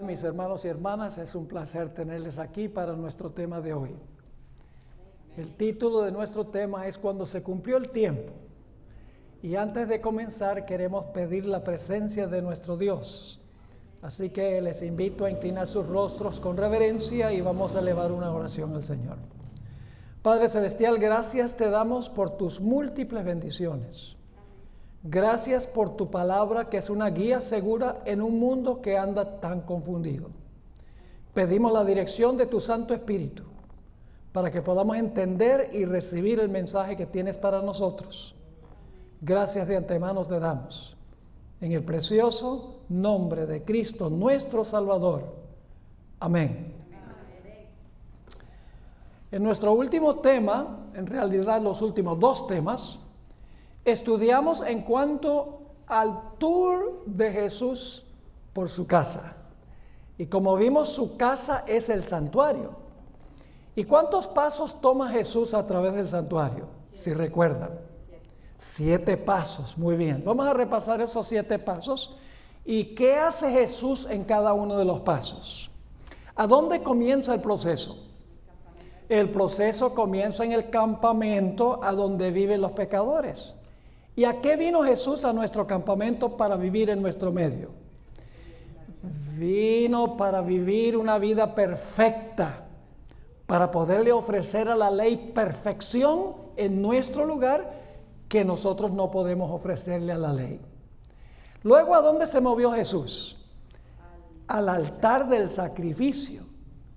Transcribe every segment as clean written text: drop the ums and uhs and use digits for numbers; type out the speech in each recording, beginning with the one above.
Mis hermanos y hermanas, es un placer tenerles aquí para nuestro tema de hoy. El título de nuestro tema es Cuando se cumplió el tiempo. Y antes de comenzar queremos pedir la presencia de nuestro Dios. Así que les invito a inclinar sus rostros con reverencia y vamos a elevar una oración al Señor. Padre Celestial, gracias te damos por tus múltiples bendiciones. Gracias por tu palabra que es una guía segura en un mundo que anda tan confundido. Pedimos la dirección de tu Santo Espíritu para que podamos entender y recibir el mensaje que tienes para nosotros. Gracias de antemano te damos. En el precioso nombre de Cristo nuestro Salvador. Amén. En nuestro último tema, en realidad los últimos dos temas, estudiamos en cuanto al tour de Jesús por su casa. Y como vimos, su casa es el santuario. ¿Y cuántos pasos toma Jesús a través del santuario? Si recuerdan. 7 pasos, muy bien. Vamos a repasar esos 7 pasos. ¿Y qué hace Jesús en cada uno de los pasos? ¿A dónde comienza el proceso? El proceso comienza en el campamento a donde viven los pecadores. ¿Y a qué vino Jesús a nuestro campamento para vivir en nuestro medio? Vino para vivir una vida perfecta, para poderle ofrecer a la ley perfección en nuestro lugar que nosotros no podemos ofrecerle a la ley. Luego, ¿a dónde se movió Jesús? Al altar del sacrificio.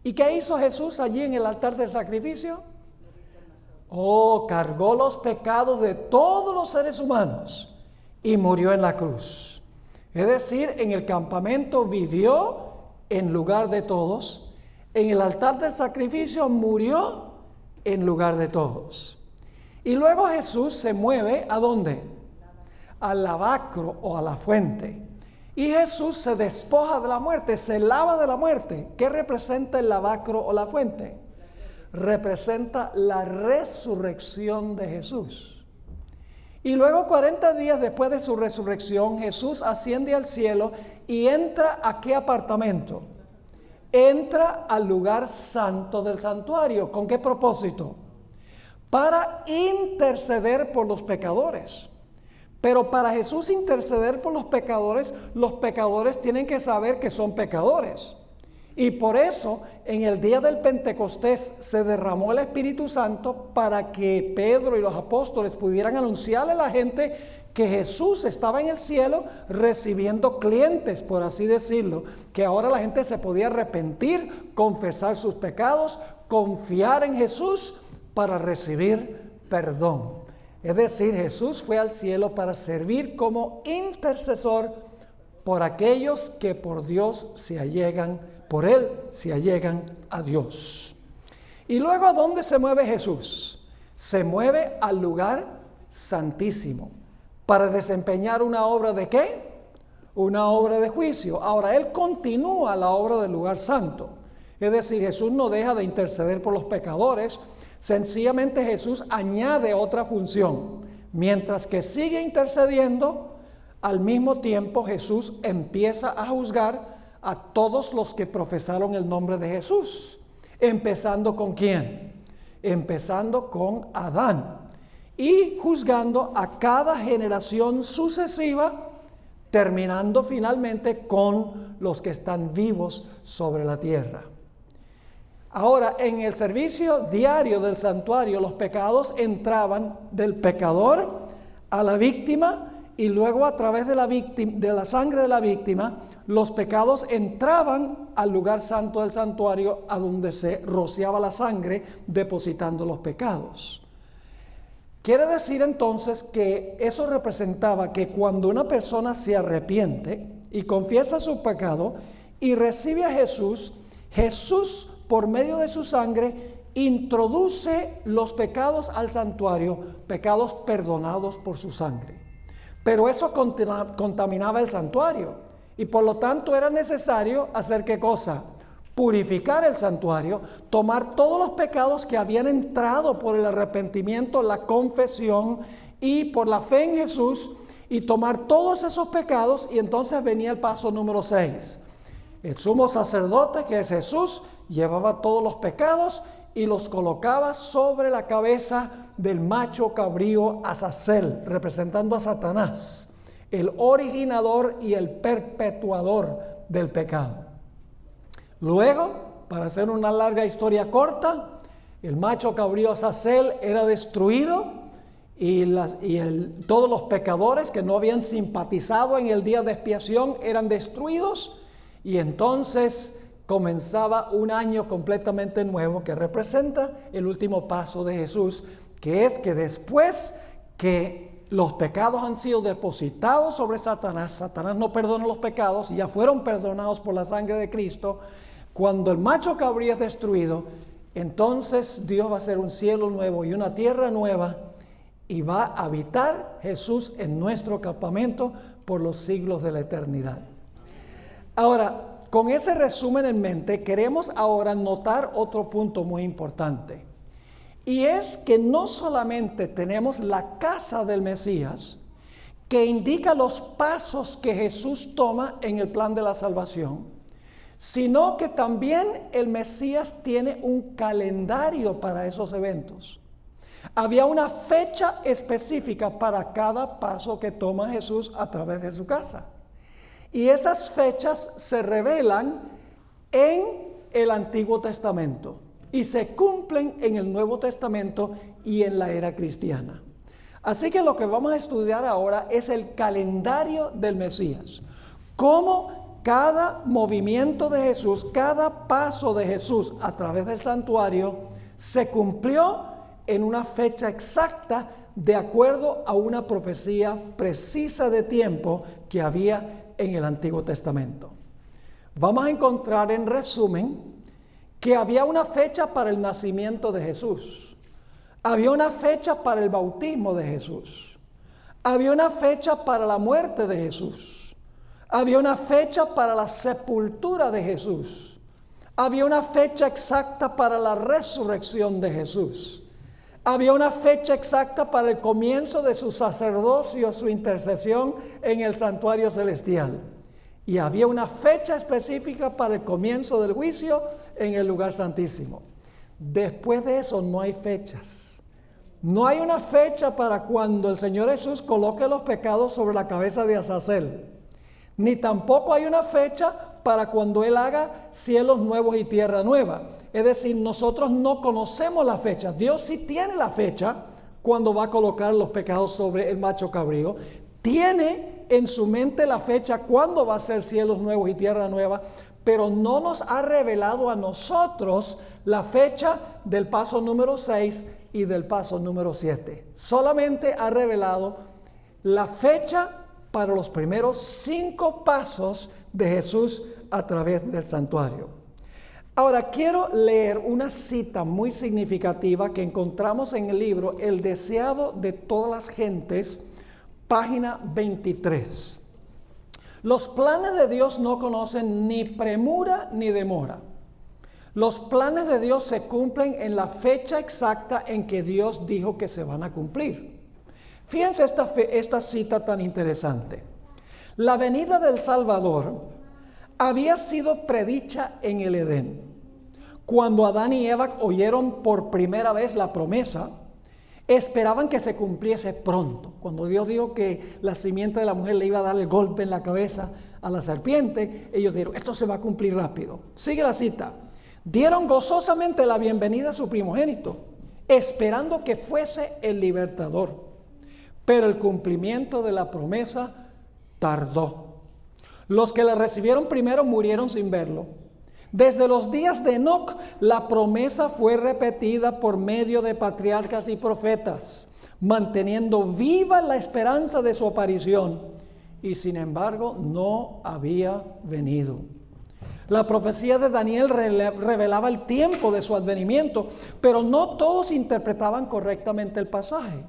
¿Y qué hizo Jesús allí en el altar del sacrificio? Cargó los pecados de todos los seres humanos y murió en la cruz. Es decir, en el campamento vivió en lugar de todos, en el altar del sacrificio murió en lugar de todos. Y luego Jesús se mueve ¿a dónde? Al lavacro o a la fuente. Y Jesús se despoja de la muerte, se lava de la muerte. ¿Qué representa el lavacro o la fuente? Representa la resurrección de Jesús. Y luego 40 días después de su resurrección, Jesús asciende al cielo y entra ¿a qué apartamento? Entra al lugar santo del santuario. ¿Con qué propósito? Para interceder por los pecadores. Pero para Jesús interceder por los pecadores tienen que saber que son pecadores. Y por eso, en el día del Pentecostés se derramó el Espíritu Santo para que Pedro y los apóstoles pudieran anunciarle a la gente que Jesús estaba en el cielo recibiendo clientes, por así decirlo, que ahora la gente se podía arrepentir, confesar sus pecados, confiar en Jesús para recibir perdón. Es decir, Jesús fue al cielo para servir como intercesor por aquellos que por Dios se allegan, por Él se allegan a Dios. Y luego, ¿a dónde se mueve Jesús? Se mueve al lugar santísimo para desempeñar una obra ¿de qué? Una obra de juicio. Ahora, Él continúa la obra del lugar santo. Es decir, Jesús no deja de interceder por los pecadores. Sencillamente Jesús añade otra función. Mientras que sigue intercediendo, al mismo tiempo Jesús empieza a juzgar a todos los que profesaron el nombre de Jesús. Empezando ¿con quién? Empezando con Adán. Y juzgando a cada generación sucesiva, terminando finalmente con los que están vivos sobre la tierra. Ahora, en el servicio diario del santuario, los pecados entraban del pecador a la víctima y luego a través de la sangre de la víctima, los pecados entraban al lugar santo del santuario a donde se rociaba la sangre depositando los pecados. Quiere decir entonces que eso representaba que cuando una persona se arrepiente y confiesa su pecado y recibe a Jesús, Jesús por medio de su sangre introduce los pecados al santuario, pecados perdonados por su sangre. Pero eso contaminaba el santuario y por lo tanto era necesario hacer ¿qué cosa? Purificar el santuario, tomar todos los pecados que habían entrado por el arrepentimiento, la confesión y por la fe en Jesús y tomar todos esos pecados y entonces venía el paso número 6. El sumo sacerdote, que es Jesús, llevaba todos los pecados y los colocaba sobre la cabeza del macho cabrío Azazel, representando a Satanás, el originador y el perpetuador del pecado. Luego, para hacer una larga historia corta, el macho cabrío Azazel era destruido y todos los pecadores que no habían simpatizado en el día de expiación eran destruidos, y entonces comenzaba un año completamente nuevo que representa el último paso de Jesús, que es que después que los pecados han sido depositados sobre Satanás, Satanás no perdona los pecados, ya fueron perdonados por la sangre de Cristo. Cuando el macho cabrío es destruido, entonces Dios va a hacer un cielo nuevo y una tierra nueva, y va a habitar Jesús en nuestro campamento por los siglos de la eternidad. Ahora, con ese resumen en mente, queremos ahora notar otro punto muy importante. Y es que no solamente tenemos la casa del Mesías, que indica los pasos que Jesús toma en el plan de la salvación, sino que también el Mesías tiene un calendario para esos eventos. Había una fecha específica para cada paso que toma Jesús a través de su casa. Y esas fechas se revelan en el Antiguo Testamento y se cumplen en el Nuevo Testamento y en la era cristiana. Así que lo que vamos a estudiar ahora es el calendario del Mesías. Cómo cada movimiento de Jesús, cada paso de Jesús a través del santuario se cumplió en una fecha exacta de acuerdo a una profecía precisa de tiempo que había en el Antiguo Testamento. Vamos a encontrar en resumen que había una fecha para el nacimiento de Jesús, había una fecha para el bautismo de Jesús, había una fecha para la muerte de Jesús, había una fecha para la sepultura de Jesús, había una fecha exacta para la resurrección de Jesús, había una fecha exacta para el comienzo de su sacerdocio, su intercesión en el santuario celestial. Y había una fecha específica para el comienzo del juicio en el lugar santísimo. Después de eso no hay fechas. No hay una fecha para cuando el Señor Jesús coloque los pecados sobre la cabeza de Azazel. Ni tampoco hay una fecha para cuando Él haga cielos nuevos y tierra nueva. Es decir, nosotros no conocemos la fecha. Dios sí tiene la fecha cuando va a colocar los pecados sobre el macho cabrío. Tiene en su mente la fecha cuando va a ser cielos nuevos y tierra nueva, pero no nos ha revelado a nosotros la fecha del paso número 6 y del paso número 7. Solamente ha revelado la fecha para los primeros 5 pasos de Jesús a través del santuario. Ahora quiero leer una cita muy significativa que encontramos en el libro El deseado de todas las gentes, página 23. Los planes de Dios no conocen ni premura ni demora. Los planes de Dios se cumplen en la fecha exacta en que Dios dijo que se van a cumplir. Fíjense esta cita tan interesante. La venida del Salvador había sido predicha en el Edén. Cuando Adán y Eva oyeron por primera vez la promesa, esperaban que se cumpliese pronto. Cuando Dios dijo que la simiente de la mujer le iba a dar el golpe en la cabeza a la serpiente, ellos dijeron, esto se va a cumplir rápido. Sigue la cita. Dieron gozosamente la bienvenida a su primogénito, esperando que fuese el libertador. Pero el cumplimiento de la promesa tardó. Los que le recibieron primero murieron sin verlo. Desde los días de Enoc, la promesa fue repetida por medio de patriarcas y profetas, manteniendo viva la esperanza de su aparición, y sin embargo no había venido. La profecía de Daniel revelaba el tiempo de su advenimiento, pero no todos interpretaban correctamente el pasaje.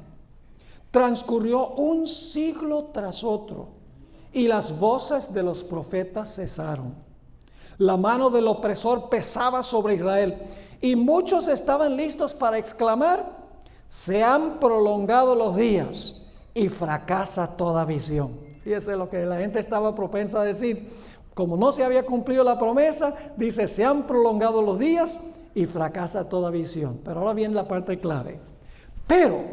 Transcurrió un siglo tras otro, y las voces de los profetas cesaron. La mano del opresor pesaba sobre Israel, y muchos estaban listos para exclamar, se han prolongado los días y fracasa toda visión. Fíjese lo que la gente estaba propensa a decir, Como no se había cumplido la promesa, dice, se han prolongado los días y fracasa toda visión. Pero ahora viene la parte clave. Pero,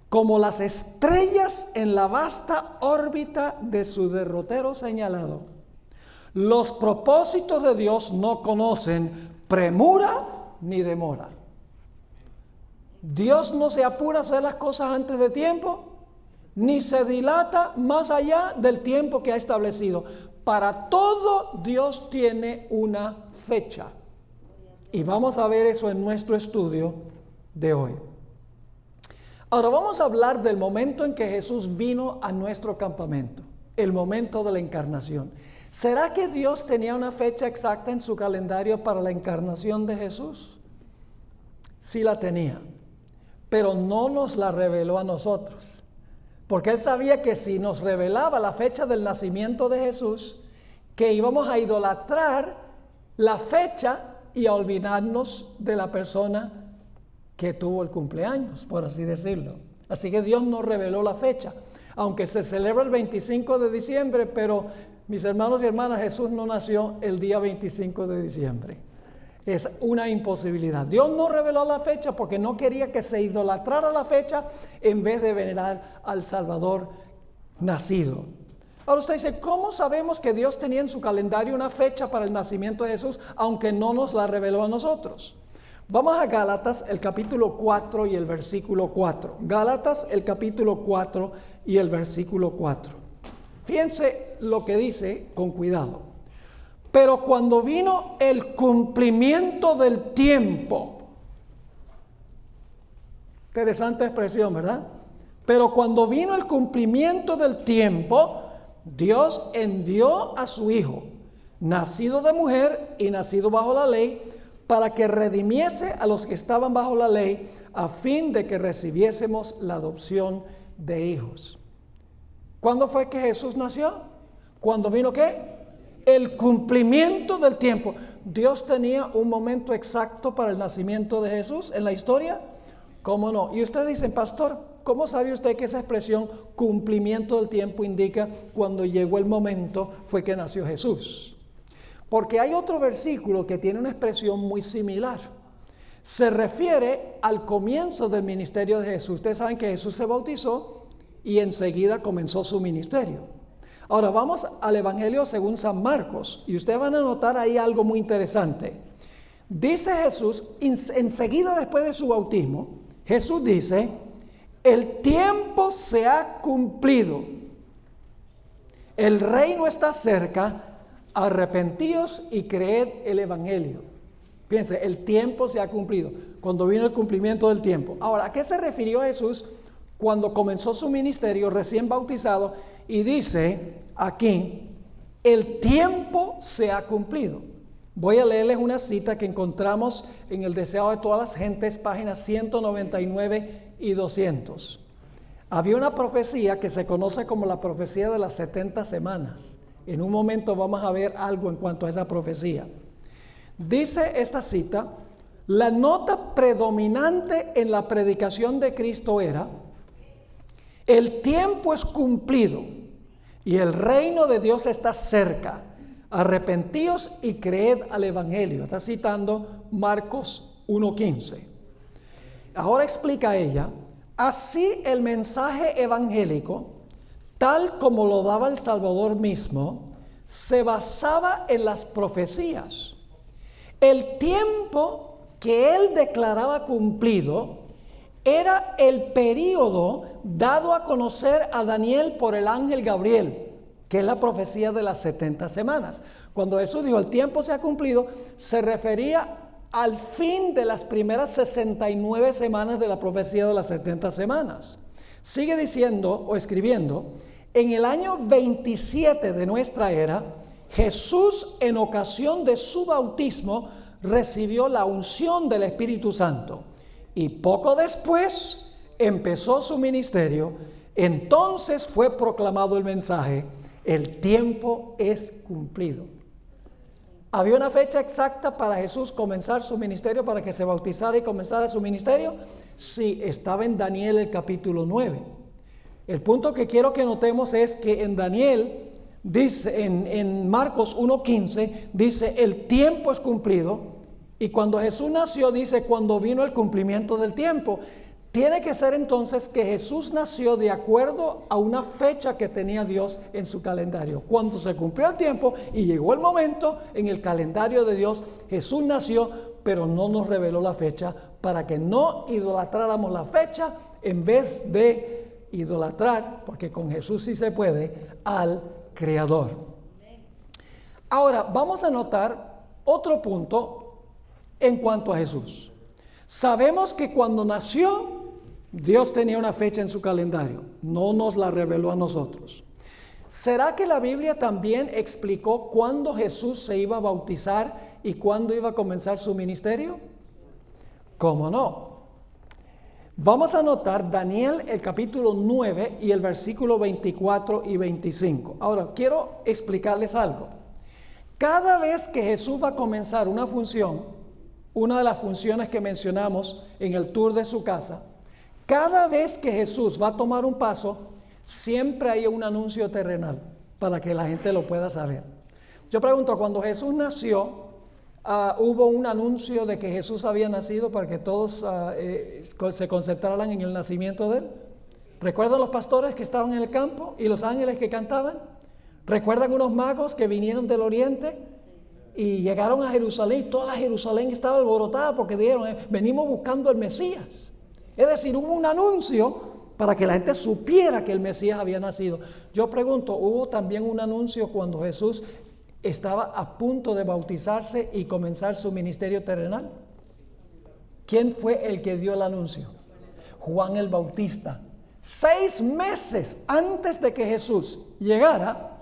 como las estrellas en la vasta órbita de su derrotero señalado, los propósitos de Dios no conocen premura ni demora. Dios no se apura a hacer las cosas antes de tiempo, ni se dilata más allá del tiempo que ha establecido. Para todo Dios tiene una fecha. Y vamos a ver eso en nuestro estudio de hoy. Ahora vamos a hablar del momento en que Jesús vino a nuestro campamento, el momento de la encarnación. ¿Será que Dios tenía una fecha exacta en su calendario para la encarnación de Jesús? Sí la tenía, pero no nos la reveló a nosotros. Porque Él sabía que si nos revelaba la fecha del nacimiento de Jesús, que íbamos a idolatrar la fecha y a olvidarnos de la persona que tuvo el cumpleaños, por así decirlo. Así que Dios nos reveló la fecha. Aunque se celebra el 25 de diciembre, pero mis hermanos y hermanas, Jesús no nació el día 25 de diciembre. Es una imposibilidad. Dios no reveló la fecha porque no quería que se idolatrara la fecha en vez de venerar al Salvador nacido. Ahora usted dice, ¿cómo sabemos que Dios tenía en su calendario una fecha para el nacimiento de Jesús, aunque no nos la reveló a nosotros? Vamos a Gálatas, el capítulo 4 y el versículo 4. Gálatas, el capítulo 4 y el versículo 4. Fíjense lo que dice con cuidado. Pero cuando vino el cumplimiento del tiempo, interesante expresión, ¿verdad? Pero cuando vino el cumplimiento del tiempo, Dios envió a su Hijo, nacido de mujer y nacido bajo la ley, para que redimiese a los que estaban bajo la ley, a fin de que recibiésemos la adopción de hijos. ¿Cuándo fue que Jesús nació? ¿Cuándo vino qué? El cumplimiento del tiempo. ¿Dios tenía un momento exacto para el nacimiento de Jesús en la historia? ¿Cómo no? Y ustedes dicen, pastor, ¿cómo sabe usted que esa expresión cumplimiento del tiempo indica cuando llegó el momento fue que nació Jesús? Porque hay otro versículo que tiene una expresión muy similar. Se refiere al comienzo del ministerio de Jesús. Ustedes saben que Jesús se bautizó y enseguida comenzó su ministerio. Ahora vamos al Evangelio según San Marcos y ustedes van a notar ahí algo muy interesante. Dice Jesús, enseguida después de su bautismo, Jesús dice, el tiempo se ha cumplido, el reino está cerca, arrepentíos y creed el Evangelio. Fíjense, el tiempo se ha cumplido, cuando vino el cumplimiento del tiempo. Ahora, ¿a qué se refirió Jesús cuando comenzó su ministerio recién bautizado? Y dice aquí, el tiempo se ha cumplido. Voy a leerles una cita que encontramos en el Deseado de todas las gentes, páginas 199 y 200. Había una profecía que se conoce como la profecía de las 70 semanas. En un momento vamos a ver algo en cuanto a esa profecía. Dice esta cita, la nota predominante en la predicación de Cristo era, el tiempo es cumplido y el reino de Dios está cerca. Arrepentíos y creed al Evangelio. Está citando Marcos 1:15. Ahora explica ella, así el mensaje evangélico, tal como lo daba el Salvador mismo, se basaba en las profecías. El tiempo que él declaraba cumplido era el período dado a conocer a Daniel por el ángel Gabriel, que es la profecía de las 70 semanas. Cuando Jesús dijo el tiempo se ha cumplido, se refería al fin de las primeras 69 semanas de la profecía de las 70 semanas. Sigue diciendo o escribiendo, en el año 27 de nuestra era, Jesús en ocasión de su bautismo recibió la unción del Espíritu Santo y poco después empezó su ministerio. Entonces fue proclamado el mensaje, el tiempo es cumplido. ¿Había una fecha exacta para Jesús comenzar su ministerio, para que se bautizara y comenzara su ministerio? Sí, estaba en Daniel el capítulo 9. El punto que quiero que notemos es que en Daniel dice en Marcos 1:15, dice, el tiempo es cumplido. Y cuando Jesús nació, dice, cuando vino el cumplimiento del tiempo. Tiene que ser entonces que Jesús nació de acuerdo a una fecha que tenía Dios en su calendario. Cuando se cumplió el tiempo y llegó el momento en el calendario de Dios, Jesús nació, pero no nos reveló la fecha para que no idolatráramos la fecha en vez de idolatrar, porque con Jesús sí se puede, al Creador. Ahora vamos a notar otro punto en cuanto a Jesús. Sabemos que cuando nació, Dios tenía una fecha en su calendario, no nos la reveló a nosotros. ¿Será que la Biblia también explicó cuándo Jesús se iba a bautizar y cuándo iba a comenzar su ministerio? ¿Cómo no? Vamos a notar Daniel el capítulo 9 y el versículo 24 y 25. Ahora, quiero explicarles algo. Cada vez que Jesús va a comenzar una función, una de las funciones que mencionamos en el tour de su casa, cada vez que Jesús va a tomar un paso, siempre hay un anuncio terrenal para que la gente lo pueda saber. Yo pregunto, cuando Jesús nació, hubo un anuncio de que Jesús había nacido para que todos se concentraran en el nacimiento de él. ¿Recuerdan los pastores que estaban en el campo y los ángeles que cantaban? ¿Recuerdan unos magos que vinieron del oriente y llegaron a Jerusalén y toda la Jerusalén estaba alborotada porque dijeron, venimos buscando el Mesías? Es decir, hubo un anuncio para que la gente supiera que el Mesías había nacido. Yo pregunto, ¿hubo también un anuncio cuando Jesús estaba a punto de bautizarse y comenzar su ministerio terrenal? ¿Quién fue el que dio el anuncio? Juan el Bautista. 6 meses antes de que Jesús llegara,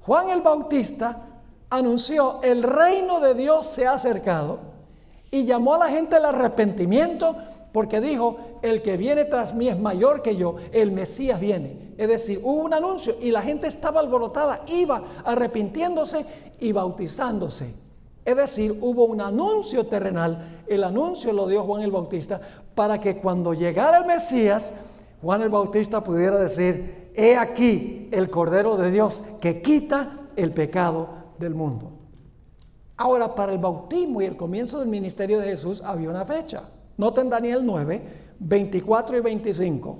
Juan el Bautista anunció, el reino de Dios se ha acercado, y llamó a la gente al arrepentimiento, porque dijo, el que viene tras mí es mayor que yo, el Mesías viene. Es decir, hubo un anuncio y la gente estaba alborotada, iba arrepintiéndose y bautizándose. Es decir, hubo un anuncio terrenal, el anuncio lo dio Juan el Bautista, para que cuando llegara el Mesías, Juan el Bautista pudiera decir, he aquí el Cordero de Dios que quita el pecado del mundo. Ahora, para el bautismo y el comienzo del ministerio de Jesús había una fecha. Noten Daniel 9, 24 y 25.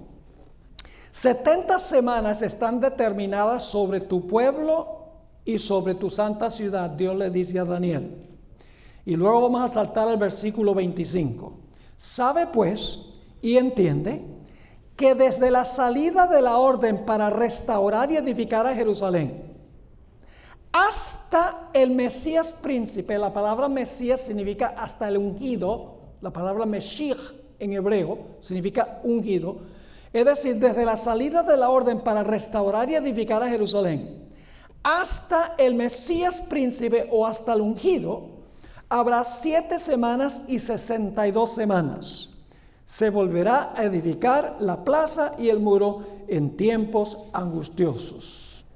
70 semanas están determinadas sobre tu pueblo y sobre tu santa ciudad, Dios le dice a Daniel. Y luego vamos a saltar al versículo 25. Sabe pues y entiende que desde la salida de la orden para restaurar y edificar a Jerusalén, hasta el Mesías príncipe, la palabra Mesías significa hasta el ungido, la palabra Meshiach en hebreo significa ungido, es decir, desde la salida de la orden para restaurar y edificar a Jerusalén, hasta el Mesías príncipe o hasta el ungido, habrá 7 semanas y 62 semanas. Se volverá a edificar la plaza y el muro en tiempos angustiosos.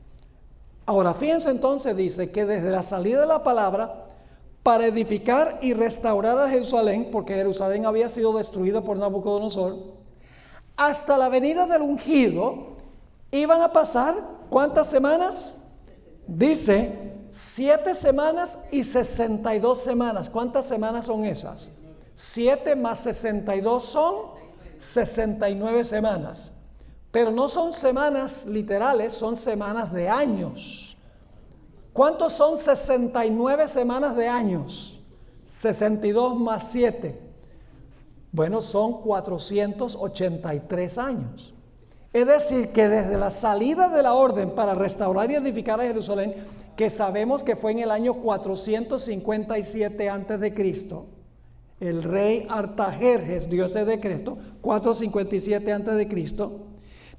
Ahora, fíjense entonces, dice que desde la salida de la palabra para edificar y restaurar a Jerusalén, porque Jerusalén había sido destruida por Nabucodonosor, hasta la venida del ungido, iban a pasar, ¿cuántas semanas? Dice, 7 semanas y 62 semanas. ¿Cuántas semanas son esas? 7 más 62 son 69 semanas. Pero no son semanas literales, son semanas de años. ¿Cuántos son 69 semanas de años? 62 más 7. Bueno, son 483 años. Es decir, que desde la salida de la orden para restaurar y edificar a Jerusalén, que sabemos que fue en el año 457 antes de Cristo, el rey Artajerjes dio ese decreto, 457 antes de Cristo.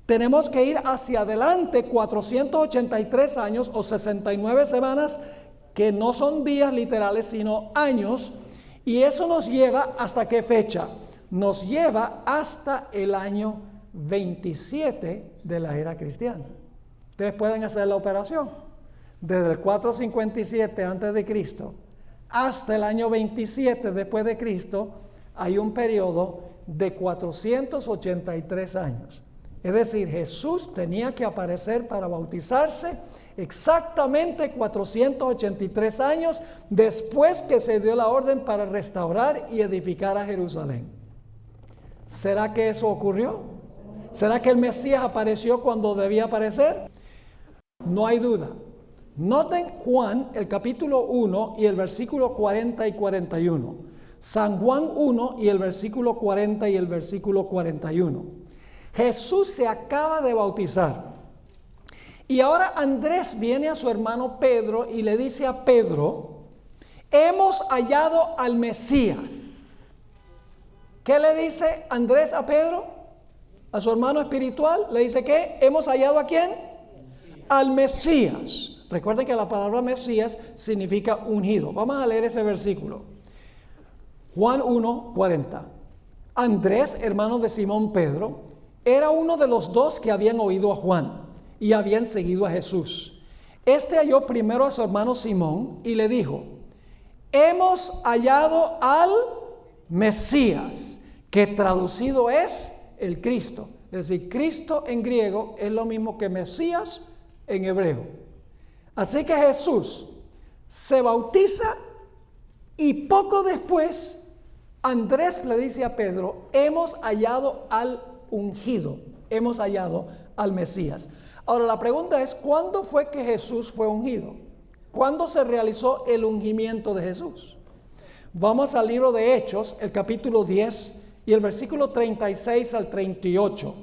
Tenemos que ir hacia adelante 483 años o 69 semanas, que no son días literales, sino años. Y eso nos lleva ¿hasta qué fecha? Nos lleva hasta el año 27 de la era cristiana. Ustedes pueden hacer la operación. Desde el 457 antes de Cristo hasta el año 27 después de Cristo, hay un periodo de 483 años. Es decir, Jesús tenía que aparecer para bautizarse exactamente 483 años después que se dio la orden para restaurar y edificar a Jerusalén. ¿Será que eso ocurrió? ¿Será que el Mesías apareció cuando debía aparecer? No hay duda. Noten Juan, el capítulo 1 y el versículo 40 y 41. San Juan 1 y el versículo 40 y el versículo 41. Jesús se acaba de bautizar. Y ahora Andrés viene a su hermano Pedro y le dice a Pedro: hemos hallado al Mesías. ¿Qué le dice Andrés a Pedro? A su hermano espiritual. Le dice que hemos hallado ¿a quién? Al Mesías. Recuerden que la palabra Mesías significa ungido. Vamos a leer ese versículo. Juan 1, 40. Andrés, hermano de Simón Pedro, era uno de los dos que habían oído a Juan y habían seguido a Jesús. Este halló primero a su hermano Simón y le dijo: hemos hallado al Mesías, que traducido es el Cristo. Es decir, Cristo en griego es lo mismo que Mesías en hebreo. Así que Jesús se bautiza y poco después Andrés le dice a Pedro: hemos hallado al ungido, hemos hallado al Mesías. Ahora la pregunta es: ¿cuándo fue que Jesús fue ungido? ¿Cuándo se realizó el ungimiento de Jesús? Vamos al libro de Hechos, el capítulo 10 y el versículo 36 al 38.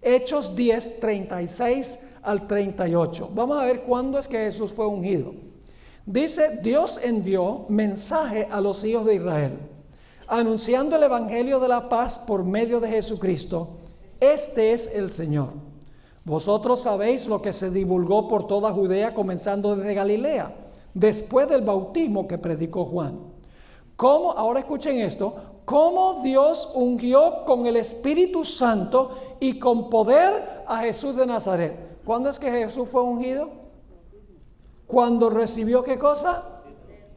Hechos 10, 36 al 38. Vamos a ver cuándo es que Jesús fue ungido. Dice: Dios envió mensaje a los hijos de Israel, anunciando el evangelio de la paz por medio de Jesucristo. Este es el Señor. Vosotros sabéis lo que se divulgó por toda Judea, comenzando desde Galilea, después del bautismo que predicó Juan. ¿Cómo? Ahora escuchen esto: cómo Dios ungió con el Espíritu Santo y con poder a Jesús de Nazaret. ¿Cuándo es que Jesús fue ungido? Cuando recibió ¿qué cosa?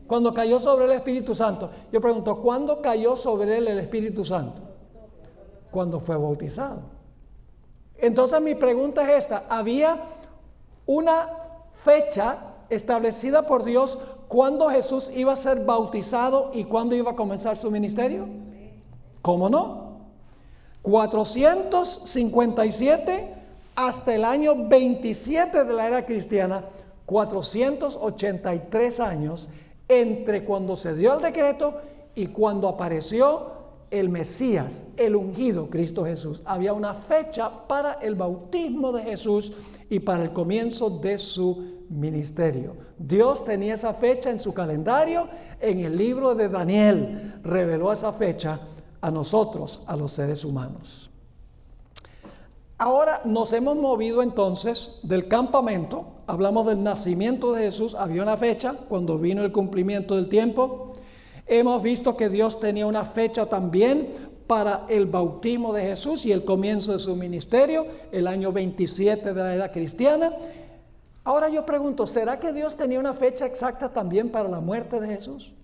Cuando cayó sobre el Espíritu Santo. Yo pregunto: ¿cuándo cayó sobre él el Espíritu Santo? Cuando fue bautizado. Entonces mi pregunta es esta: ¿había una fecha establecida por Dios cuándo Jesús iba a ser bautizado y cuándo iba a comenzar su ministerio? ¿Cómo no? 457 hasta el año 27 de la era cristiana, 483 años entre cuando se dio el decreto y cuando apareció el Mesías, el ungido, Cristo Jesús. Había una fecha para el bautismo de Jesús y para el comienzo de su ministerio. Dios tenía esa fecha en su calendario. En el libro de Daniel reveló esa fecha a nosotros, a los seres humanos. Ahora nos hemos movido entonces del campamento. Hablamos del nacimiento de Jesús. Había una fecha cuando vino el cumplimiento del tiempo. Hemos visto que Dios tenía una fecha también para el bautismo de Jesús y el comienzo de su ministerio, el año 27 de la era cristiana. Ahora yo pregunto: ¿será que Dios tenía una fecha exacta también para la muerte de Jesús?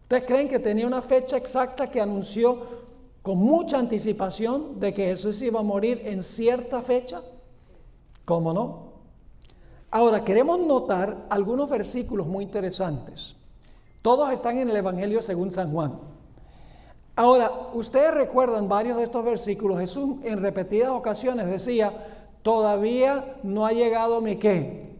¿Ustedes creen que tenía una fecha exacta que anunció con mucha anticipación de que Jesús iba a morir en cierta fecha? ¿Cómo no? Ahora queremos notar algunos versículos muy interesantes. Todos están en el Evangelio según San Juan. Ahora, ustedes recuerdan varios de estos versículos. Jesús en repetidas ocasiones decía: todavía no ha llegado mi ¿qué?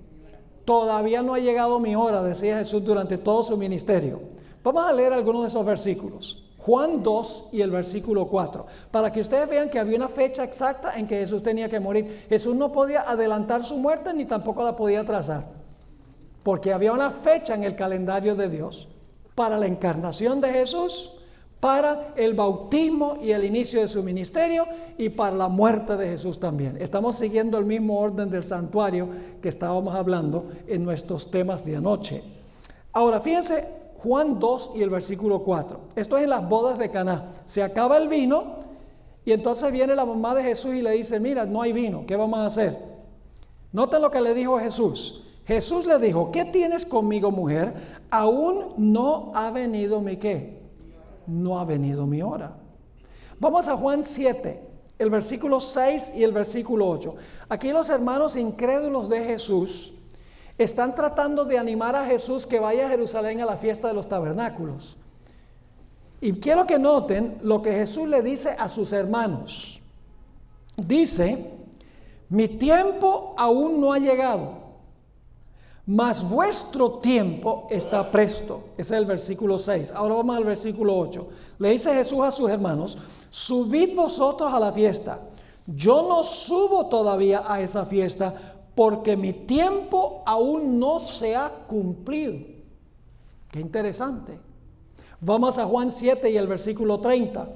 Todavía no ha llegado mi hora, decía Jesús durante todo su ministerio. Vamos a leer algunos de esos versículos. Juan 2 y el versículo 4, para que ustedes vean que había una fecha exacta en que Jesús tenía que morir. Jesús no podía adelantar su muerte ni tampoco la podía atrasar, porque había una fecha en el calendario de Dios para la encarnación de Jesús, para el bautismo y el inicio de su ministerio y para la muerte de Jesús también. Estamos siguiendo el mismo orden del santuario que estábamos hablando en nuestros temas de anoche. Ahora fíjense Juan 2 y el versículo 4. Esto es en las bodas de Caná. Se acaba el vino y entonces viene la mamá de Jesús y le dice: mira, no hay vino, ¿qué vamos a hacer? Noten lo que le dijo Jesús. Jesús le dijo: ¿qué tienes conmigo, mujer? Aún no ha venido mi ¿qué? No ha venido mi hora. Vamos a Juan 7, el versículo 6 y el versículo 8. Aquí los hermanos incrédulos de Jesús están tratando de animar a Jesús que vaya a Jerusalén a la fiesta de los tabernáculos. Y quiero que noten lo que Jesús le dice a sus hermanos. Dice: mi tiempo aún no ha llegado, mas vuestro tiempo está presto. Ese es el versículo 6. Ahora vamos al versículo 8. Le dice Jesús a sus hermanos: subid vosotros a la fiesta. Yo no subo todavía a esa fiesta, porque mi tiempo aún no se ha cumplido. Qué interesante. Vamos a Juan 7 y el versículo 30.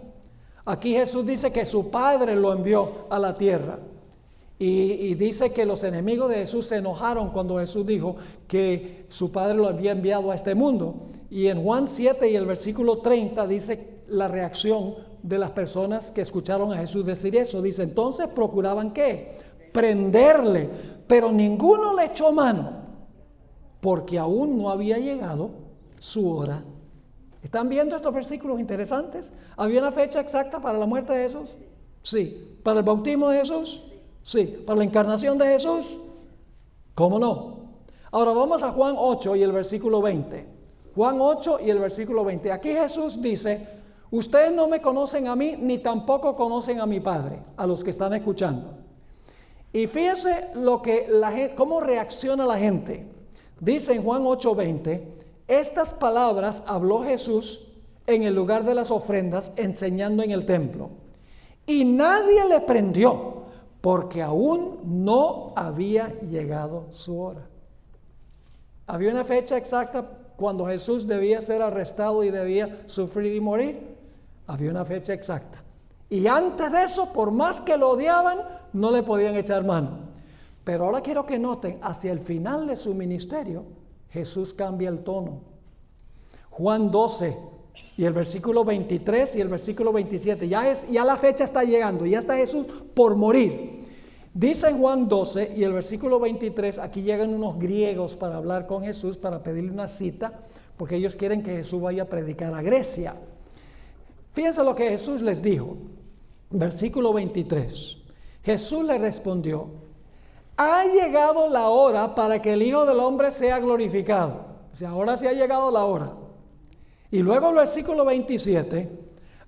Aquí Jesús dice que su Padre lo envió a la tierra. Y dice que los enemigos de Jesús se enojaron cuando Jesús dijo que su Padre lo había enviado a este mundo. Y en Juan 7 y el versículo 30 dice la reacción de las personas que escucharon a Jesús decir eso. Dice: entonces procuraban ¿qué? Prenderle, pero ninguno le echó mano, porque aún no había llegado su hora. ¿Están viendo estos versículos interesantes? ¿Había una fecha exacta para la muerte de Jesús? Sí. ¿Para el bautismo de Jesús? Sí. ¿Para la encarnación de Jesús? ¿Cómo no? Ahora vamos a Juan 8 y el versículo 20. Juan 8 y el versículo 20. Aquí Jesús dice: ustedes no me conocen a mí, ni tampoco conocen a mi Padre, a los que están escuchando. Y fíjense cómo reacciona la gente. Dice en Juan 8:20: estas palabras habló Jesús en el lugar de las ofrendas, enseñando en el templo. Y nadie le prendió, porque aún no había llegado su hora. ¿Había una fecha exacta cuando Jesús debía ser arrestado y debía sufrir y morir? Había una fecha exacta. Y antes de eso, por más que lo odiaban, no le podían echar mano. Pero ahora quiero que noten, hacia el final de su ministerio, Jesús cambia el tono. Juan 12 y el versículo 23 y el versículo 27. Ya la fecha está llegando, ya está Jesús por morir. Dice en Juan 12 y el versículo 23, aquí llegan unos griegos para hablar con Jesús, para pedirle una cita, porque ellos quieren que Jesús vaya a predicar a Grecia. Fíjense lo que Jesús les dijo. Versículo 23. Jesús le respondió: ha llegado la hora para que el Hijo del Hombre sea glorificado. O sea, ahora sí ha llegado la hora. Y luego el versículo 27,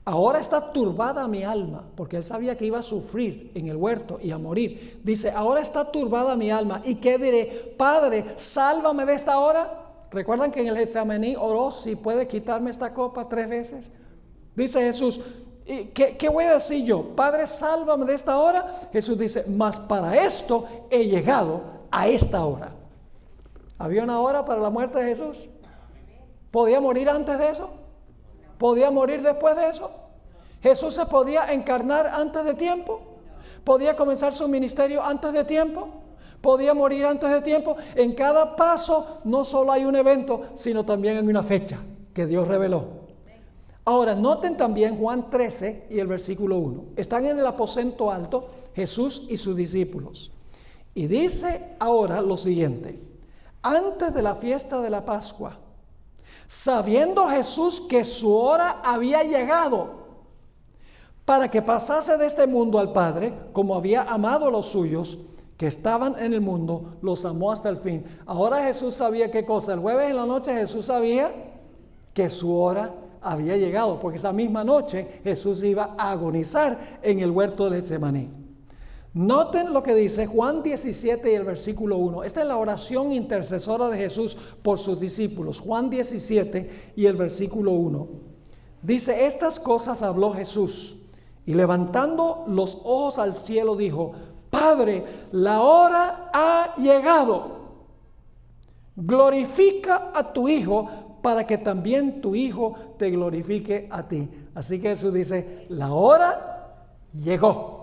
ahora está turbada mi alma, porque él sabía que iba a sufrir en el huerto y a morir. Dice: ahora está turbada mi alma. ¿Y qué diré? Padre, sálvame de esta hora. ¿Recuerdan que en el Getsemaní oró: si puede quitarme esta copa 3 veces? Dice Jesús: ¿qué voy a decir yo? Padre, sálvame de esta hora. Jesús dice: mas para esto he llegado a esta hora. ¿Había una hora para la muerte de Jesús? ¿Podía morir antes de eso? ¿Podía morir después de eso? ¿Jesús se podía encarnar antes de tiempo? ¿Podía comenzar su ministerio antes de tiempo? ¿Podía morir antes de tiempo? En cada paso no solo hay un evento, sino también hay una fecha que Dios reveló. Ahora, noten también Juan 13 y el versículo 1. Están en el aposento alto Jesús y sus discípulos. Y dice ahora lo siguiente: antes de la fiesta de la Pascua, sabiendo Jesús que su hora había llegado para que pasase de este mundo al Padre, como había amado a los suyos que estaban en el mundo, los amó hasta el fin. Ahora Jesús sabía qué cosa. El jueves en la noche Jesús sabía que su hora había llegado, porque esa misma noche Jesús iba a agonizar en el huerto del Getsemaní. Noten lo que dice Juan 17 y el versículo 1. Esta es la oración intercesora de Jesús por sus discípulos. Juan 17 y el versículo 1. Dice: estas cosas habló Jesús, y levantando los ojos al cielo dijo: Padre, la hora ha llegado. Glorifica a tu Hijo, para que también tu Hijo te glorifique a ti. Así que Jesús dice: la hora llegó.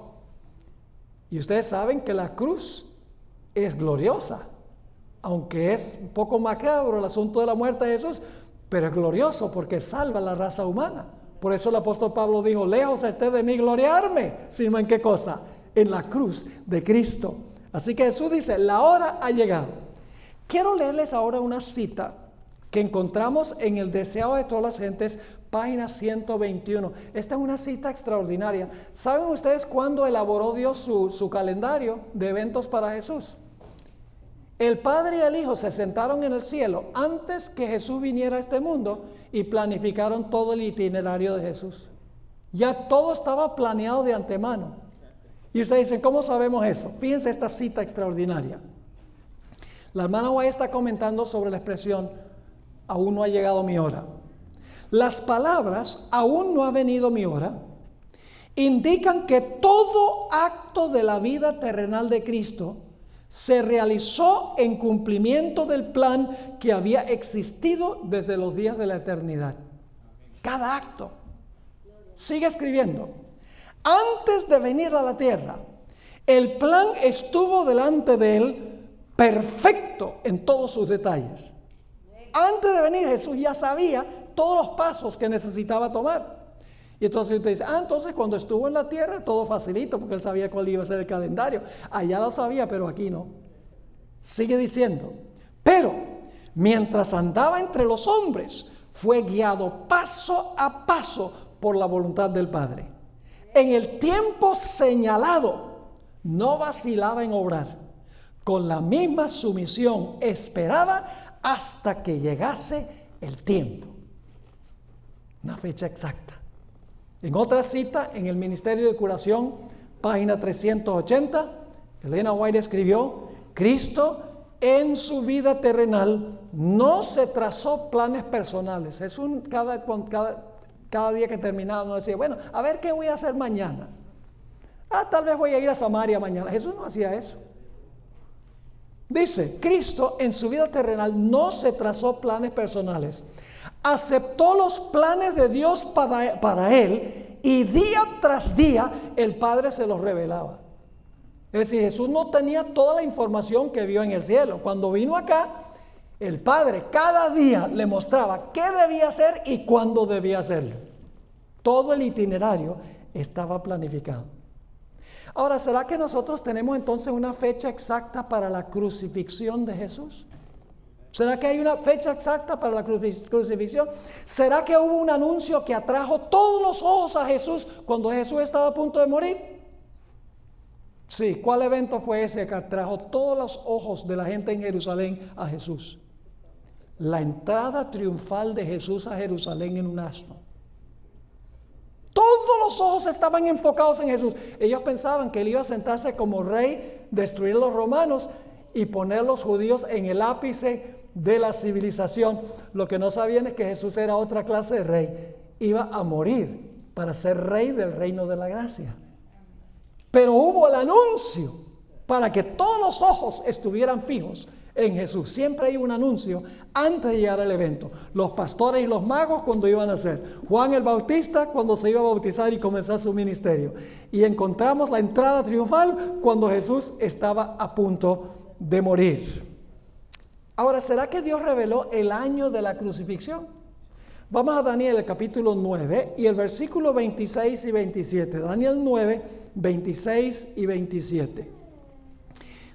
Y ustedes saben que la cruz es gloriosa, aunque es un poco macabro el asunto de la muerte de Jesús, pero es glorioso porque salva a la raza humana. Por eso el apóstol Pablo dijo: lejos esté de mí gloriarme, sino en qué cosa, en la cruz de Cristo. Así que Jesús dice: la hora ha llegado. Quiero leerles ahora una cita que encontramos en El Deseado de todas las gentes, página 121. Esta es una cita extraordinaria. ¿Saben ustedes cuándo elaboró Dios su calendario de eventos para Jesús? El Padre y el Hijo se sentaron en el cielo antes que Jesús viniera a este mundo y planificaron todo el itinerario de Jesús. Ya todo estaba planeado de antemano. Y ustedes dicen, ¿cómo sabemos eso? Fíjense esta cita extraordinaria. La hermana White está comentando sobre la expresión, aún no ha llegado mi hora. Las palabras, aún no ha venido mi hora, indican que todo acto de la vida terrenal de Cristo se realizó en cumplimiento del plan que había existido desde los días de la eternidad. Cada acto. Sigue escribiendo. Antes de venir a la tierra, el plan estuvo delante de él perfecto en todos sus detalles. Antes de venir, Jesús ya sabía todos los pasos que necesitaba tomar. Y entonces usted dice, entonces cuando estuvo en la tierra todo facilito, porque él sabía cuál iba a ser el calendario. Allá lo sabía, pero aquí no. Sigue diciendo, pero mientras andaba entre los hombres, fue guiado paso a paso por la voluntad del Padre. En el tiempo señalado, no vacilaba en obrar. Con la misma sumisión esperaba hasta que llegase el tiempo. Una fecha exacta. En otra cita, en el Ministerio de Curación, página 380, Elena White escribió, Cristo en su vida terrenal no se trazó planes personales. Cada día que terminaba no decía, bueno, a ver qué voy a hacer mañana. Tal vez voy a ir a Samaria mañana. Jesús no hacía eso. Dice, Cristo en su vida terrenal no se trazó planes personales. Aceptó los planes de Dios para él y día tras día el Padre se los revelaba. Es decir, Jesús no tenía toda la información que vio en el cielo. Cuando vino acá, el Padre cada día le mostraba qué debía hacer y cuándo debía hacerlo. Todo el itinerario estaba planificado. Ahora, ¿será que nosotros tenemos entonces una fecha exacta para la crucifixión de Jesús? ¿Será que hay una fecha exacta para la crucifixión? ¿Será que hubo un anuncio que atrajo todos los ojos a Jesús cuando Jesús estaba a punto de morir? Sí, ¿cuál evento fue ese que atrajo todos los ojos de la gente en Jerusalén a Jesús? La entrada triunfal de Jesús a Jerusalén en un asno. Todos los ojos estaban enfocados en Jesús. Ellos pensaban que él iba a sentarse como rey, destruir a los romanos y poner a los judíos en el ápice de la civilización. Lo que no sabían es que Jesús era otra clase de rey. Iba a morir para ser rey del reino de la gracia. Pero hubo el anuncio para que todos los ojos estuvieran fijos en Jesús. Siempre hay un anuncio antes de llegar al evento. Los pastores y los magos cuando iban a hacer. Juan el Bautista cuando se iba a bautizar y comenzar su ministerio. Y encontramos la entrada triunfal cuando Jesús estaba a punto de morir. Ahora, ¿será que Dios reveló el año de la crucifixión? Vamos a Daniel, el capítulo 9 y el versículo 26 y 27. Daniel 9, 26 y 27.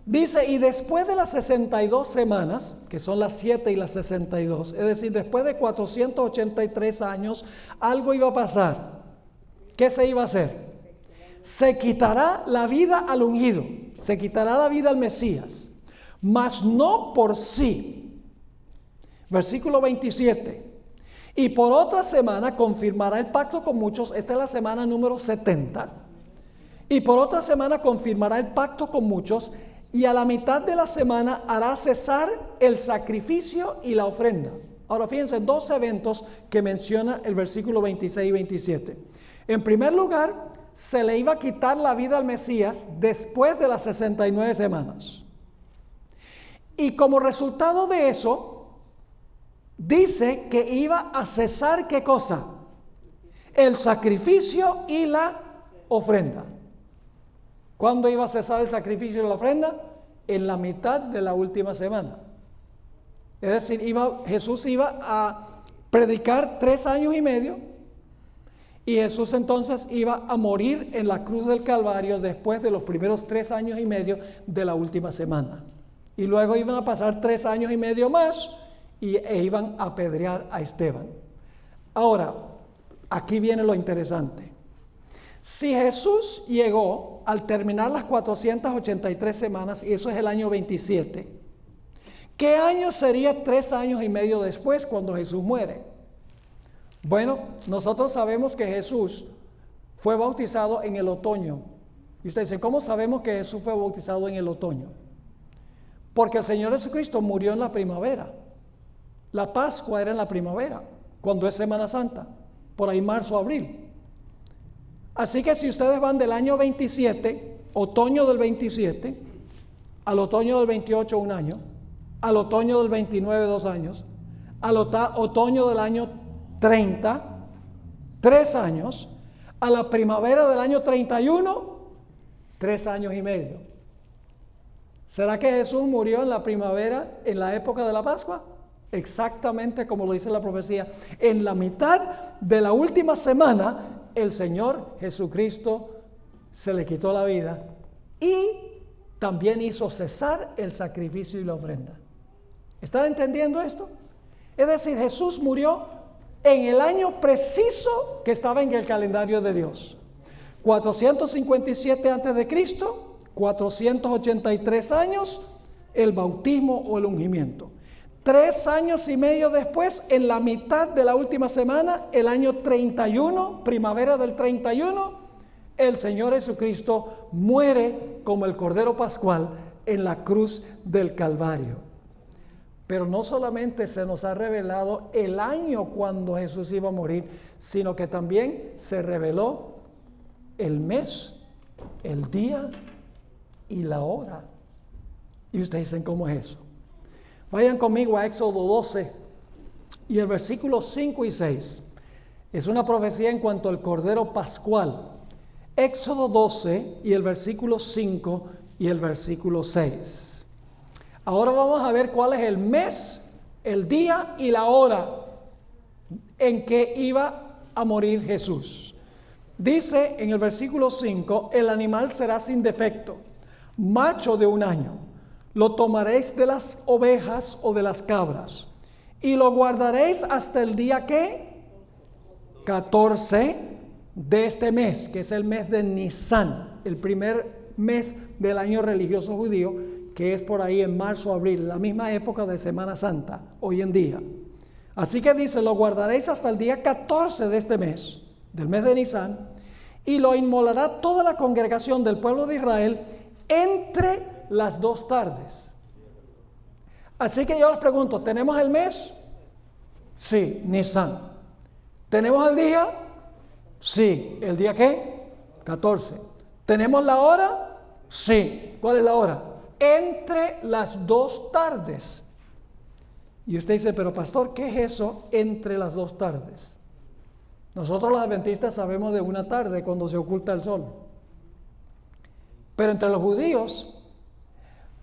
Dice, y después de las 62 semanas, que son las 7 y las 62, es decir, después de 483 años, algo iba a pasar. ¿Qué se iba a hacer? Se quitará la vida al ungido, se quitará la vida al Mesías, mas no por sí. Versículo 27. Y por otra semana confirmará el pacto con muchos. Esta es la semana número 70. Y por otra semana confirmará el pacto con muchos. Y a la mitad de la semana hará cesar el sacrificio y la ofrenda. Ahora fíjense, dos eventos que menciona el versículo 26 y 27. En primer lugar, se le iba a quitar la vida al Mesías después de las 69 semanas. Y como resultado de eso, dice que iba a cesar ¿qué cosa? El sacrificio y la ofrenda. ¿Cuándo iba a cesar el sacrificio y la ofrenda? En la mitad de la última semana. Es decir, Jesús iba a predicar 3 años y medio y Jesús entonces iba a morir en la cruz del Calvario después de los primeros 3 años y medio de la última semana. Y luego iban a pasar 3 años y medio más e iban a apedrear a Esteban. Ahora, aquí viene lo interesante. Si Jesús llegó al terminar las 483 semanas, y eso es el año 27, ¿qué año sería 3 años y medio después cuando Jesús muere? Bueno, nosotros sabemos que Jesús fue bautizado en el otoño. Y usted dice, ¿cómo sabemos que Jesús fue bautizado en el otoño? Porque el Señor Jesucristo murió en la primavera. La Pascua era en la primavera, cuando es Semana Santa, por ahí marzo, abril. Así que si ustedes van del año 27, otoño del 27, al otoño del 28, 1 año, al otoño del 29, 2 años, al otoño del año 30, 3 años, a la primavera del año 31, 3 años y medio. ¿Será que Jesús murió en la primavera, en la época de la Pascua? Exactamente como lo dice la profecía. En la mitad de la última semana, el Señor Jesucristo se le quitó la vida y también hizo cesar el sacrificio y la ofrenda. ¿Están entendiendo esto? Es decir, Jesús murió en el año preciso que estaba en el calendario de Dios. 457 antes de Cristo, 483 años, el bautismo o el ungimiento. 3 años y medio después, en la mitad de la última semana, el año 31, primavera del 31, el Señor Jesucristo muere como el Cordero Pascual en la cruz del Calvario. Pero no solamente se nos ha revelado el año cuando Jesús iba a morir, sino que también se reveló el mes, el día y la hora. Y ustedes dicen, ¿cómo es eso? Vayan conmigo a Éxodo 12 y el versículo 5 y 6. Es una profecía en cuanto al Cordero Pascual. Éxodo 12 y el versículo 5 y el versículo 6. Ahora vamos a ver cuál es el mes, el día y la hora en que iba a morir Jesús. Dice en el versículo 5, el animal será sin defecto, macho de 1 año. Lo tomaréis de las ovejas o de las cabras y lo guardaréis hasta el día ¿qué? 14 de este mes, que es el mes de Nisan, el primer mes del año religioso judío, que es por ahí en marzo, abril, la misma época de Semana Santa, hoy en día. Así que dice, lo guardaréis hasta el día 14 de este mes, del mes de Nisan, y lo inmolará toda la congregación del pueblo de Israel entre las 2 tardes. Así que yo les pregunto, ¿tenemos el mes? Sí, Nisan. ¿Tenemos el día? Sí. ¿El día qué? 14. ¿Tenemos la hora? Sí. ¿Cuál es la hora? Entre las 2 tardes. Y usted dice, pero pastor, ¿qué es eso entre las 2 tardes? Nosotros los adventistas sabemos de 1 tarde cuando se oculta el sol. Pero entre los judíos,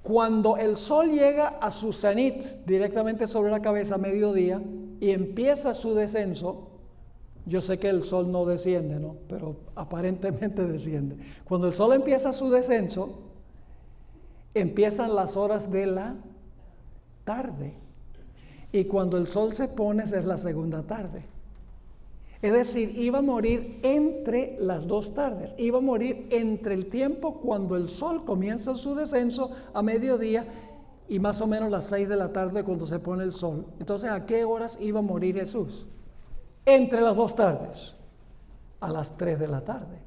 cuando el sol llega a su cenit, directamente sobre la cabeza a mediodía, y empieza su descenso, yo sé que el sol no desciende, ¿no? Pero aparentemente desciende. Cuando el sol empieza su descenso, empiezan las horas de la tarde. Y cuando el sol se pone, es la segunda tarde. Es decir, iba a morir entre las 2 tardes, iba a morir entre el tiempo cuando el sol comienza su descenso a mediodía y más o menos las 6 de la tarde cuando se pone el sol. Entonces, ¿a qué horas iba a morir Jesús? Entre las 2 tardes, a las 3 de la tarde.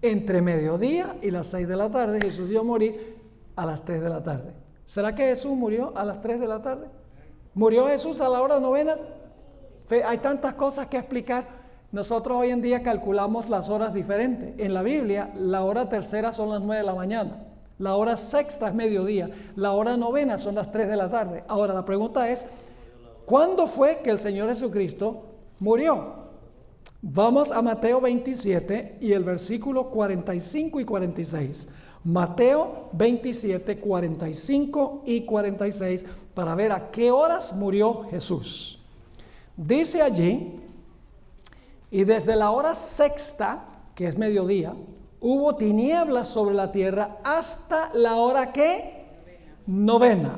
Entre mediodía y las 6 de la tarde, Jesús iba a morir a las 3 de la tarde. ¿Será que Jesús murió a las 3 de la tarde? ¿Murió Jesús a la hora novena? Hay tantas cosas que explicar. Nosotros hoy en día calculamos las horas diferentes. En la Biblia, la hora tercera son las 9 de la mañana. La hora sexta es mediodía. La hora novena son las 3 de la tarde. Ahora, la pregunta es, ¿cuándo fue que el Señor Jesucristo murió? Vamos a Mateo 27 y el versículo 45 y 46. Mateo 27, 45 y 46 para ver a qué horas murió Jesús. Dice allí, y desde la hora sexta, que es mediodía, hubo tinieblas sobre la tierra hasta la hora ¿qué? Novena.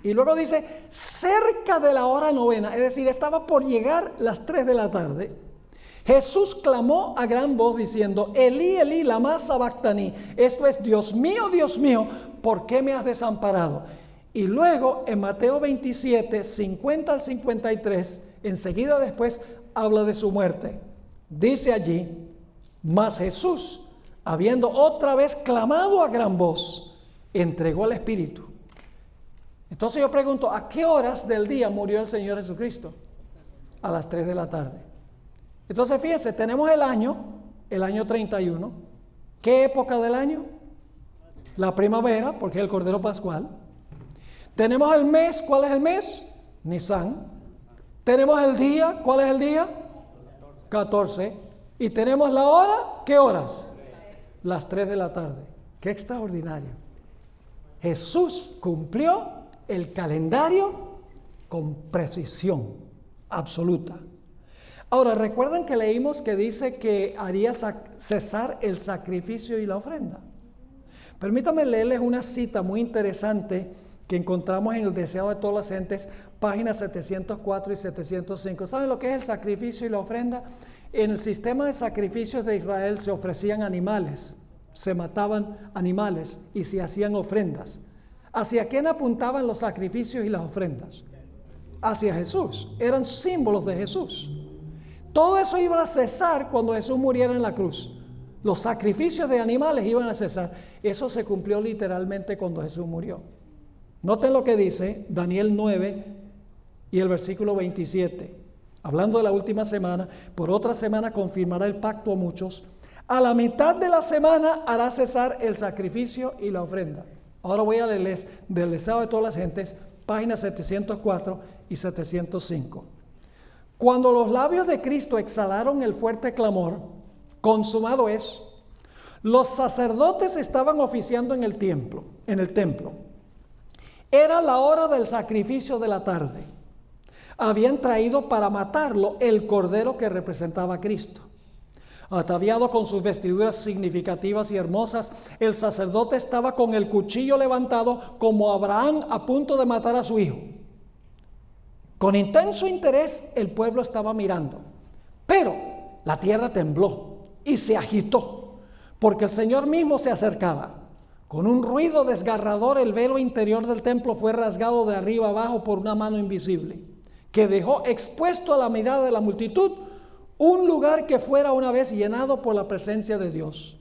Y luego dice, cerca de la hora novena, es decir, estaba por llegar las 3 de la tarde, Jesús clamó a gran voz diciendo, Elí, Elí, lama sabactani. Esto es, Dios mío, ¿por qué me has desamparado? Y luego en Mateo 27, 50 al 53, enseguida después habla de su muerte. Dice allí, mas Jesús, habiendo otra vez clamado a gran voz, entregó el Espíritu. Entonces yo pregunto, ¿a qué horas del día murió el Señor Jesucristo? A las 3 de la tarde. Entonces fíjense, tenemos el año 31. ¿Qué época del año? La primavera, porque es el Cordero Pascual. Tenemos el mes, ¿cuál es el mes? Nisan. Tenemos el día, ¿cuál es el día? 14. Y tenemos la hora, ¿qué horas? Las 3 de la tarde. Qué extraordinario. Jesús cumplió el calendario con precisión absoluta. Ahora, ¿recuerdan que leímos que dice que haría cesar el sacrificio y la ofrenda? Permítanme leerles una cita muy interesante que encontramos en el Deseado de todas las gentes, páginas 704 y 705. ¿Saben lo que es el sacrificio y la ofrenda? En el sistema de sacrificios de Israel se ofrecían animales, se mataban animales y se hacían ofrendas. ¿Hacia quién apuntaban los sacrificios y las ofrendas? Hacia Jesús. Eran símbolos de Jesús. Todo eso iba a cesar cuando Jesús muriera en la cruz. Los sacrificios de animales iban a cesar. Eso se cumplió literalmente cuando Jesús murió. Noten lo que dice Daniel 9 y el versículo 27. Hablando de la última semana, por otra semana confirmará el pacto a muchos. A la mitad de la semana hará cesar el sacrificio y la ofrenda. Ahora voy a leerles del Deseado de todas las gentes, páginas 704 y 705. Cuando los labios de Cristo exhalaron el fuerte clamor, consumado es, los sacerdotes estaban oficiando en el templo. Era la hora del sacrificio de la tarde. Habían traído para matarlo el cordero que representaba a Cristo. Ataviado con sus vestiduras significativas y hermosas, el sacerdote estaba con el cuchillo levantado como Abraham a punto de matar a su hijo. Con intenso interés el pueblo estaba mirando, pero la tierra tembló y se agitó, porque el Señor mismo se acercaba. Con un ruido desgarrador el velo interior del templo fue rasgado de arriba abajo por una mano invisible, que dejó expuesto a la mirada de la multitud un lugar que fuera una vez llenado por la presencia de Dios.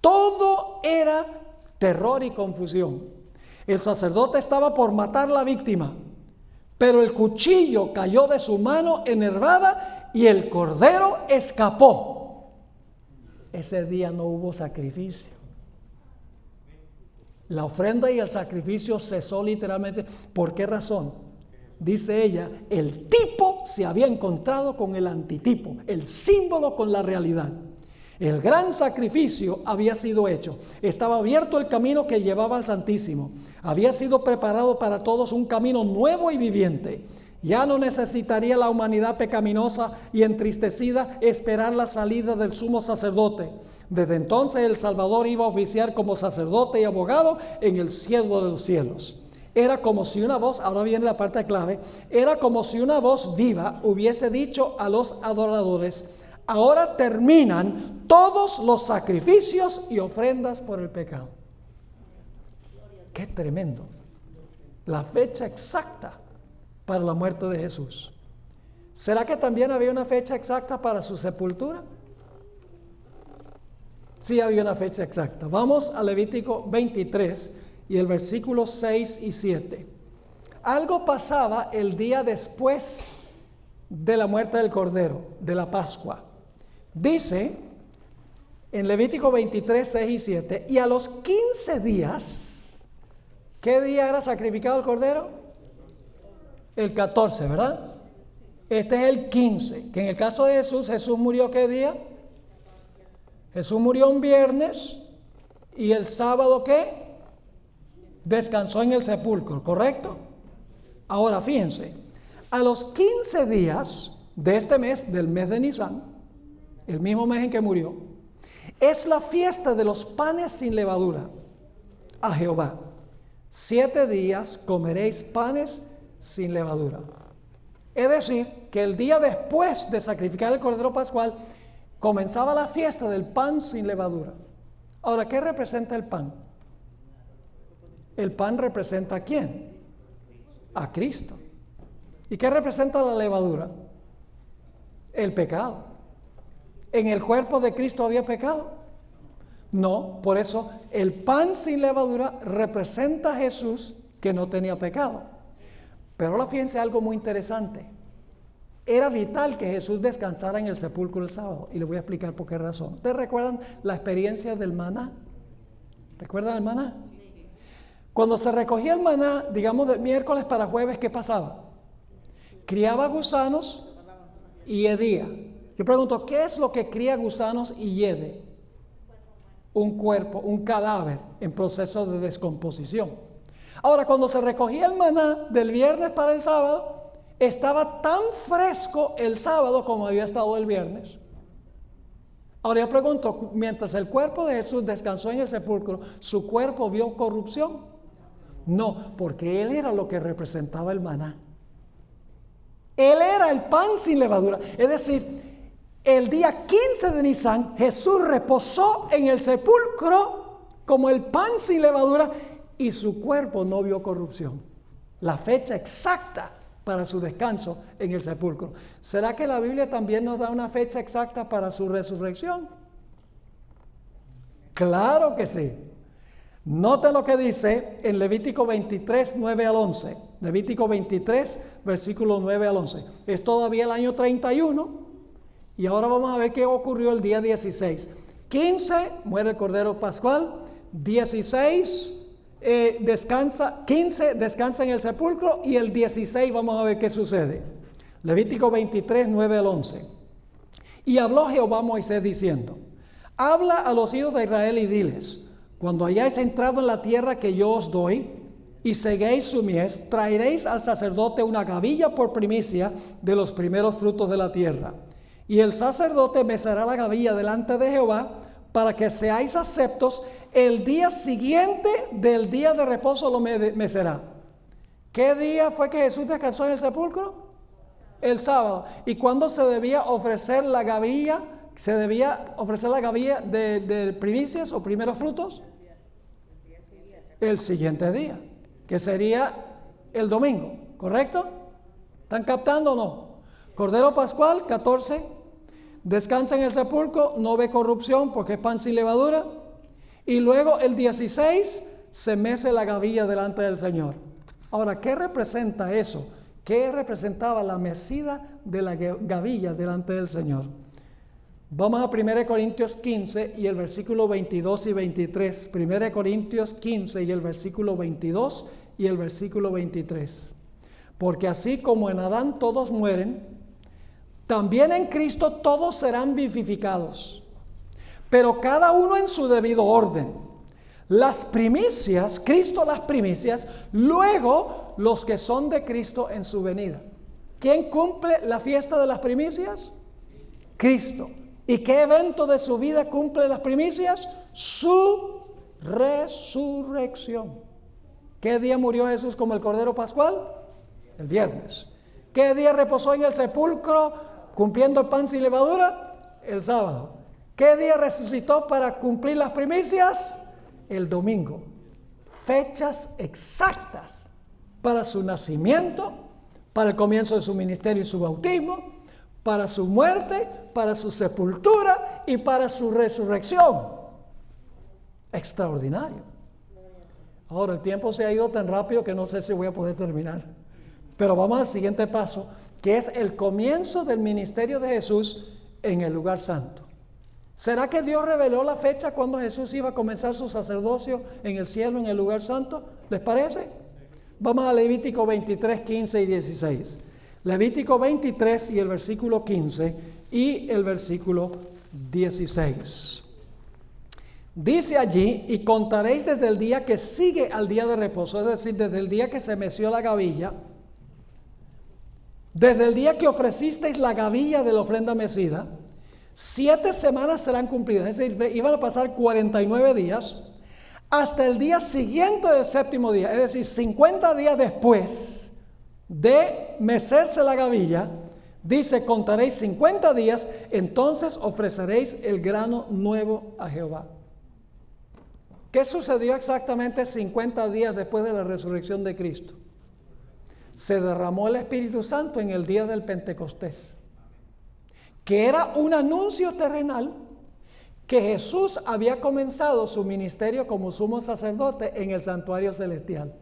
Todo era terror y confusión. El sacerdote estaba por matar a la víctima, pero el cuchillo cayó de su mano enervada y el cordero escapó. Ese día no hubo sacrificio. La ofrenda y el sacrificio cesó literalmente. ¿Por qué razón? Dice ella, el tipo se había encontrado con el antitipo, el símbolo con la realidad. El gran sacrificio había sido hecho. Estaba abierto el camino que llevaba al Santísimo. Había sido preparado para todos un camino nuevo y viviente. Ya no necesitaría la humanidad pecaminosa y entristecida esperar la salida del sumo sacerdote. Desde entonces el Salvador iba a oficiar como sacerdote y abogado en el cielo de los cielos. Era como si una voz, ahora viene la parte clave, era como si una voz viva hubiese dicho a los adoradores: ahora terminan todos los sacrificios y ofrendas por el pecado. ¡Qué tremendo! La fecha exacta para la muerte de Jesús. ¿Será que también había una fecha exacta para su sepultura? Sí, había una fecha exacta. Vamos a Levítico 23 y el versículo 6 y 7. Algo pasaba el día después de la muerte del Cordero, de la Pascua. Dice en Levítico 23, 6 y 7, y a los 15 días, ¿qué día era sacrificado el Cordero? El 14, ¿verdad? Este es el 15, que en el caso de Jesús, ¿Jesús murió qué día? Jesús murió un viernes y el sábado ¿qué? Descansó en el sepulcro, ¿correcto? Ahora fíjense, a los 15 días de este mes, del mes de Nisan, el mismo mes en que murió, es la fiesta de los panes sin levadura a Jehová. 7 días comeréis panes sin levadura. Es decir, que el día después de sacrificar el Cordero Pascual, comenzaba la fiesta del pan sin levadura. Ahora, ¿qué representa el pan? El pan representa ¿a quién? A Cristo. ¿Y qué representa la levadura? El pecado. ¿En el cuerpo de Cristo había pecado? No, por eso el pan sin levadura representa a Jesús que no tenía pecado. Pero ahora fíjense algo muy interesante. Era vital que Jesús descansara en el sepulcro el sábado. Y les voy a explicar por qué razón. ¿Ustedes recuerdan la experiencia del maná? ¿Recuerdan el maná? Cuando se recogía el maná, digamos del miércoles para jueves, ¿qué pasaba? Criaba gusanos y hedía. Yo pregunto, ¿qué es lo que cría gusanos y hiede? Un cuerpo, un cadáver en proceso de descomposición. Ahora, cuando se recogía el maná del viernes para el sábado, estaba tan fresco el sábado como había estado el viernes. Ahora yo pregunto, mientras el cuerpo de Jesús descansó en el sepulcro, ¿su cuerpo vio corrupción? No, porque Él era lo que representaba el maná. Él era el pan sin levadura. Es decir, el día 15 de Nisan, Jesús reposó en el sepulcro como el pan sin levadura y su cuerpo no vio corrupción. La fecha exacta para su descanso en el sepulcro. ¿Será que la Biblia también nos da una fecha exacta para su resurrección? Claro que sí. Note lo que dice en Levítico 23, 9 al 11. Levítico 23, versículo 9 al 11. Es todavía el año 31 y ahora vamos a ver qué ocurrió el día 16. 15, muere el Cordero Pascual. 16, descansa. 15, descansa en el sepulcro. Y el 16 vamos a ver qué sucede. Levítico 23, 9 al 11. Y habló Jehová a Moisés diciendo: habla a los hijos de Israel y diles: cuando hayáis entrado en la tierra que yo os doy y seguéis su mies, traeréis al sacerdote una gavilla por primicia de los primeros frutos de la tierra. Y el sacerdote mecerá la gavilla delante de Jehová para que seáis aceptos. El día siguiente del día de reposo lo mecerá. ¿Qué día fue que Jesús descansó en el sepulcro? El sábado. ¿Y cuándo se debía ofrecer la gavilla? ¿Se debía ofrecer la gavilla de primicias o primeros frutos? El siguiente día, que sería el domingo, ¿correcto? ¿Están captando o no? Cordero Pascual, 14, descansa en el sepulcro, no ve corrupción porque es pan sin levadura. Y luego el 16 se mece la gavilla delante del Señor. Ahora, ¿qué representa eso? ¿Qué representaba la mecida de la gavilla delante del Señor? Vamos a 1 Corintios 15 y el versículo 22 y 23. 1 Corintios 15 y el versículo 22 y el versículo 23. Porque así como en Adán todos mueren, también en Cristo todos serán vivificados, pero cada uno en su debido orden. Las primicias, Cristo las primicias, luego los que son de Cristo en su venida. ¿Quién cumple la fiesta de las primicias? Cristo. ¿Y qué evento de su vida cumple las primicias? Su resurrección. ¿Qué día murió Jesús como el Cordero Pascual? El viernes. ¿Qué día reposó en el sepulcro cumpliendo el pan sin levadura? El sábado. ¿Qué día resucitó para cumplir las primicias? El domingo. Fechas exactas para su nacimiento, para el comienzo de su ministerio y su bautismo, para su muerte, para su sepultura y para su resurrección. Extraordinario. Ahora el tiempo se ha ido tan rápido que no sé si voy a poder terminar. Pero vamos al siguiente paso, que es el comienzo del ministerio de Jesús en el lugar santo. ¿Será que Dios reveló la fecha cuando Jesús iba a comenzar su sacerdocio en el cielo, en el lugar santo? ¿Les parece? Vamos a Levítico 23, 15 y 16. Levítico 23 y el versículo 15 y el versículo 16. Dice allí: y contaréis desde el día que sigue al día de reposo, es decir, desde el día que se meció la gavilla, desde el día que ofrecisteis la gavilla de la ofrenda mecida, 7 semanas serán cumplidas, es decir, iban a pasar 49 días, hasta el día siguiente del séptimo día, es decir, 50 días después de mecerse la gavilla, dice, contaréis 50 días, entonces ofreceréis el grano nuevo a Jehová. ¿Qué sucedió exactamente 50 días después de la resurrección de Cristo? Se derramó el Espíritu Santo en el día del Pentecostés, que era un anuncio terrenal que Jesús había comenzado su ministerio como sumo sacerdote en el santuario celestial.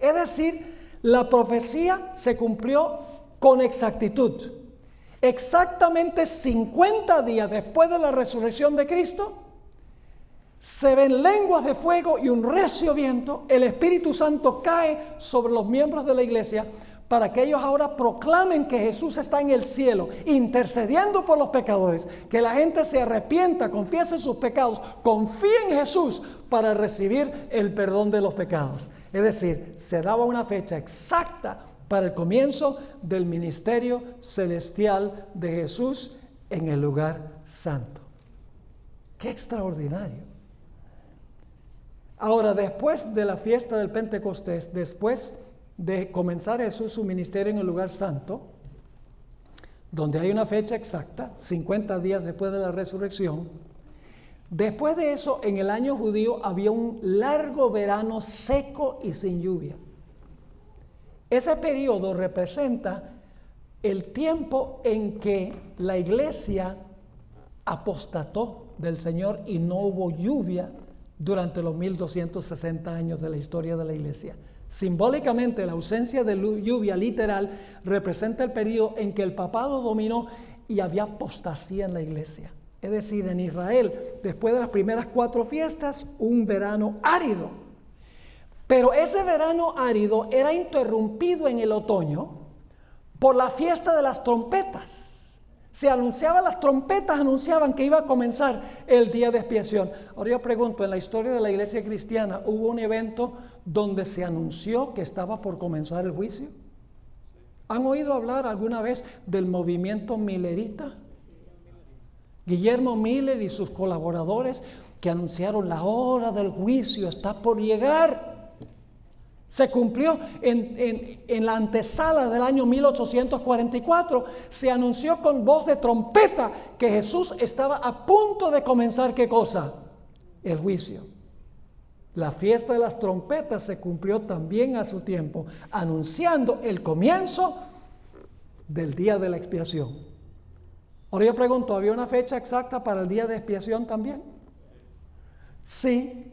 Es decir, la profecía se cumplió con exactitud. Exactamente 50 días después de la resurrección de Cristo, se ven lenguas de fuego y un recio viento. El Espíritu Santo cae sobre los miembros de la iglesia para que ellos ahora proclamen que Jesús está en el cielo, intercediendo por los pecadores, que la gente se arrepienta, confiese sus pecados, confíe en Jesús para recibir el perdón de los pecados. Es decir, se daba una fecha exacta para el comienzo del ministerio celestial de Jesús en el lugar santo. ¡Qué extraordinario! Ahora, después de la fiesta del Pentecostés, después de comenzar Jesús su ministerio en el lugar santo, donde hay una fecha exacta, 50 días después de la resurrección, después de eso, en el año judío había un largo verano seco y sin lluvia. Ese periodo representa el tiempo en que la iglesia apostató del Señor y no hubo lluvia durante los 1260 años de la historia de la iglesia. Simbólicamente, la ausencia de lluvia literal representa el periodo en que el papado dominó y había apostasía en la iglesia. Es decir, en Israel, después de las primeras 4 fiestas, un verano árido. Pero ese verano árido era interrumpido en el otoño por la fiesta de las trompetas. Se anunciaban, las trompetas anunciaban que iba a comenzar el día de expiación. Ahora yo pregunto, en la historia de la iglesia cristiana, ¿hubo un evento donde se anunció que estaba por comenzar el juicio? ¿Han oído hablar alguna vez del movimiento millerita? Guillermo Miller y sus colaboradores que anunciaron la hora del juicio está por llegar. Se cumplió en la antesala del año 1844, se anunció con voz de trompeta que Jesús estaba a punto de comenzar, ¿qué cosa? El juicio. La fiesta de las trompetas se cumplió también a su tiempo, anunciando el comienzo del día de la expiación. Ahora yo pregunto, ¿había una fecha exacta para el día de expiación también? Sí.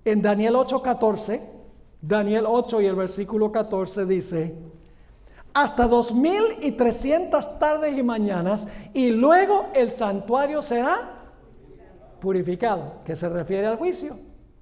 En Daniel 8:14, Daniel 8 y el versículo 14 dice: hasta 2300 tardes y mañanas, y luego el santuario será purificado, que se refiere al juicio,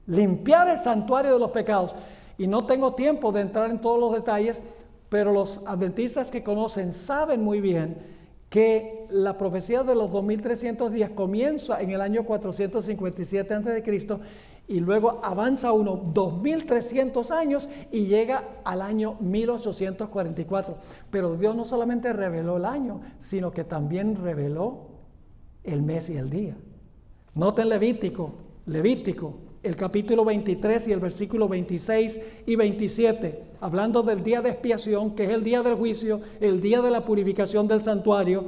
limpiar el santuario de los pecados. Y no tengo tiempo de entrar en todos los detalles, pero los adventistas que conocen saben muy bien que la profecía de los 2300 días comienza en el año 457 a.C. y luego avanza unos 2300 años y llega al año 1844. Pero Dios no solamente reveló el año, sino que también reveló el mes y el día. Noten Levítico, el capítulo 23 y el versículo 26 y 27, hablando del día de expiación, que es el día del juicio, el día de la purificación del santuario.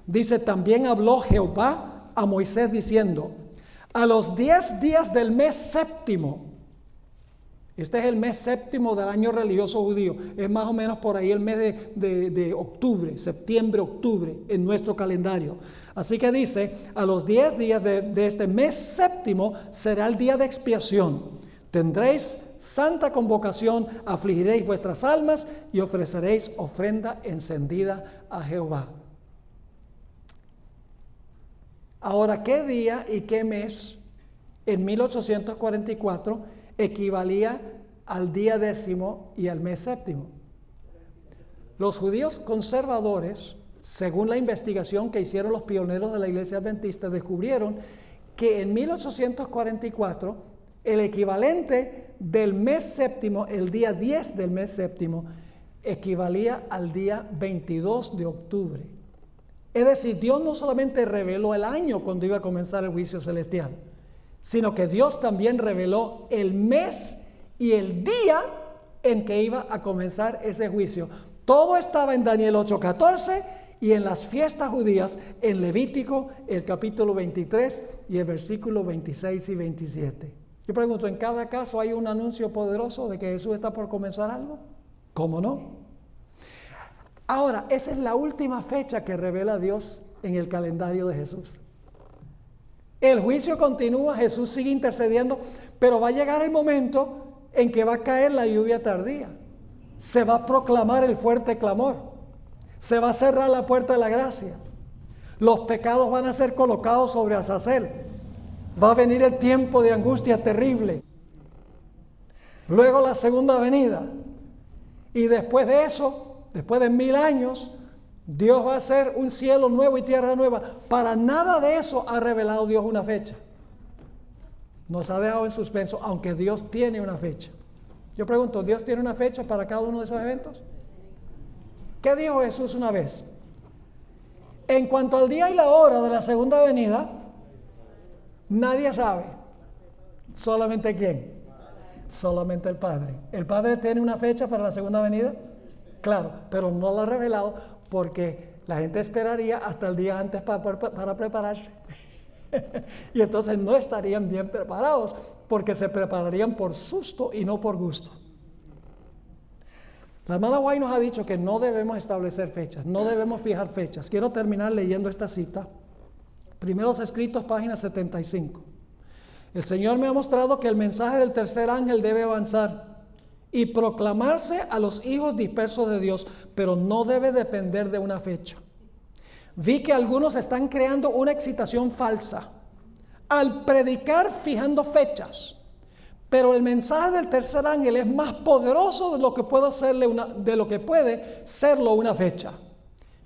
Dice: también habló Jehová a Moisés diciendo: a los 10 días del mes séptimo, este es el mes séptimo del año religioso judío, es más o menos por ahí el mes de octubre, septiembre, octubre, en nuestro calendario. Así que dice: a los 10 días de este mes séptimo será el día de expiación. Tendréis santa convocación, afligiréis vuestras almas y ofreceréis ofrenda encendida a Jehová. Ahora, ¿qué día y qué mes en 1844 equivalía al día 10º y al mes séptimo? Los judíos conservadores, según la investigación que hicieron los pioneros de la iglesia adventista, descubrieron que en 1844 el equivalente del mes séptimo, el día 10 del mes séptimo, equivalía al día 22 de octubre. Es decir, Dios no solamente reveló el año cuando iba a comenzar el juicio celestial, sino que Dios también reveló el mes y el día en que iba a comenzar ese juicio. Todo estaba en Daniel 8:14 y en las fiestas judías en Levítico, el capítulo 23 y el versículo 26 y 27. Yo pregunto, ¿en cada caso hay un anuncio poderoso de que Jesús está por comenzar algo? ¿Cómo no? Ahora, esa es la última fecha que revela Dios en el calendario de Jesús. El juicio continúa, Jesús sigue intercediendo, pero va a llegar el momento en que va a caer la lluvia tardía. Se va a proclamar el fuerte clamor. Se va a cerrar la puerta de la gracia. Los pecados van a ser colocados sobre Azazel. Va a venir el tiempo de angustia terrible. Luego la segunda venida. Y después de eso, después de 1000 años, Dios va a hacer un cielo nuevo y tierra nueva. Para nada de eso ha revelado Dios una fecha. Nos ha dejado en suspenso, aunque Dios tiene una fecha. Yo pregunto, ¿Dios tiene una fecha para cada uno de esos eventos? ¿Qué dijo Jesús una vez? En cuanto al día y la hora de la segunda venida, nadie sabe. ¿Solamente quién? Solamente el Padre. ¿El Padre tiene una fecha para la segunda venida? Claro, pero no la ha revelado porque la gente esperaría hasta el día antes para prepararse. Y entonces no estarían bien preparados porque se prepararían por susto y no por gusto. La hermana White nos ha dicho que no debemos establecer fechas, no debemos fijar fechas. Quiero terminar leyendo esta cita. Primeros Escritos, página 75. El Señor me ha mostrado que el mensaje del tercer ángel debe avanzar y proclamarse a los hijos dispersos de Dios, pero no debe depender de una fecha. Vi que algunos están creando una excitación falsa al predicar fijando fechas, pero el mensaje del tercer ángel es más poderoso de lo que puede serlo una fecha.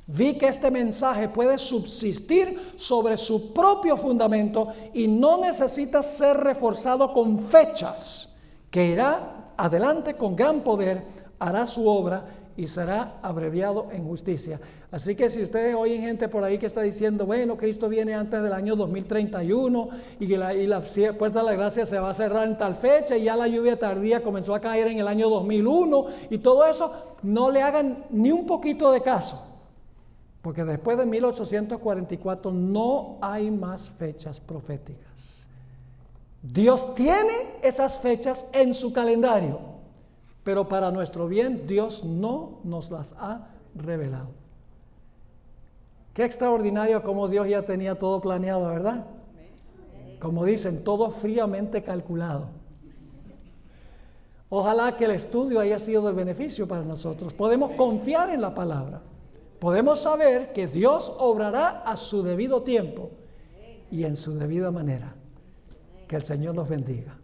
Vi que este mensaje puede subsistir sobre su propio fundamento y no necesita ser reforzado con fechas, que irá adelante con gran poder, hará su obra y será abreviado en justicia. Así que si ustedes oyen gente por ahí que está diciendo, bueno, Cristo viene antes del año 2031 y la puerta de la gracia se va a cerrar en tal fecha y ya la lluvia tardía comenzó a caer en el año 2001 y todo eso, no le hagan ni un poquito de caso. Porque después de 1844 no hay más fechas proféticas. Dios tiene esas fechas en su calendario, pero para nuestro bien Dios no nos las ha revelado. Qué extraordinario como Dios ya tenía todo planeado, ¿verdad? Como dicen, todo fríamente calculado. Ojalá que el estudio haya sido de beneficio para nosotros. Podemos confiar en la palabra. Podemos saber que Dios obrará a su debido tiempo y en su debida manera. Que el Señor nos bendiga.